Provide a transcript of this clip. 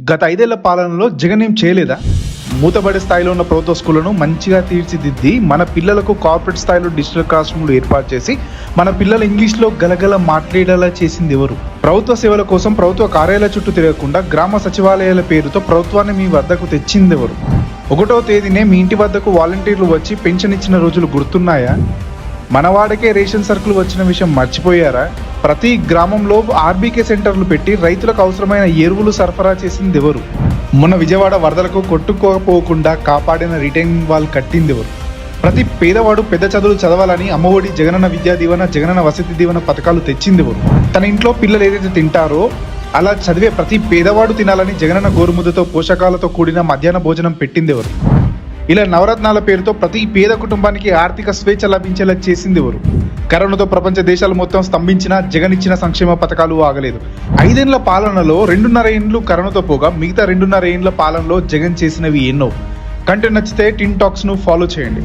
గత 5 ఏళ్ల పాలనలో జగన్ ఏం చేయలేదా? మూతబడి స్థాయిలో ఉన్న ప్రభుత్వ స్కూళ్లను మంచిగా తీర్చిదిద్ది మన పిల్లలకు కార్పొరేట్ స్థాయిలో డిజిటల్ క్లాస్ రూమ్లు ఏర్పాటు చేసి మన పిల్లలు ఇంగ్లీష్లో గలగల మాట్లాడేలా చేసింది ఎవరు? ప్రభుత్వ సేవల కోసం ప్రభుత్వ కార్యాలయాల చుట్టూ తిరగకుండా గ్రామ సచివాలయాల పేరుతో ప్రభుత్వాన్ని మీ వద్దకు తెచ్చింది ఎవరు? 1వ తేదీనే మీ ఇంటి వద్దకు వాలంటీర్లు వచ్చి పెన్షన్ ఇచ్చిన రోజులు గుర్తున్నాయా? మనవాడకే రేషన్ సరుకులు వచ్చిన విషయం మర్చిపోయారా? ప్రతి గ్రామంలో ఆర్బీకే సెంటర్లు పెట్టి రైతులకు అవసరమైన ఎరువులు సరఫరా చేసింది ఎవరు? మొన్న విజయవాడ వరదలకు కొట్టుకోకపోకుండా కాపాడిన రిటైనింగ్ వాల్ కట్టింది ఎవరు? ప్రతి పేదవాడు పెద్ద చదువులు చదవాలని అమ్మఒడి, జగనన్న విద్యా దీవెన, జగనన్న వసతి దీవెన పథకాలు తెచ్చింది ఎవరు? తన ఇంట్లో పిల్లలు ఏదైతే తింటారో అలా చదివే ప్రతి పేదవాడు తినాలని జగనన్న గోరుముద్దతో పోషకాలతో కూడిన మధ్యాహ్న భోజనం పెట్టింది ఎవరు? ఇలా నవరత్నాల పేరుతో ప్రతి పేద కుటుంబానికి ఆర్థిక స్వేచ్ఛ లభించేలా చేసింది ఎవరు? కరోనాతో ప్రపంచ దేశాలు మొత్తం స్తంభించిన జగన్ ఇచ్చిన సంక్షేమ పథకాలు ఆగలేదు. 5 ఏళ్ల పాలనలో 2.5 ఏండ్లు కరోనాతో పోగా మిగతా 2.5 ఏండ్ల పాలనలో జగన్ చేసినవి ఎన్నో. కంటెంట్ నచ్చితే టిన్ టాక్స్ ను ఫాలో చేయండి.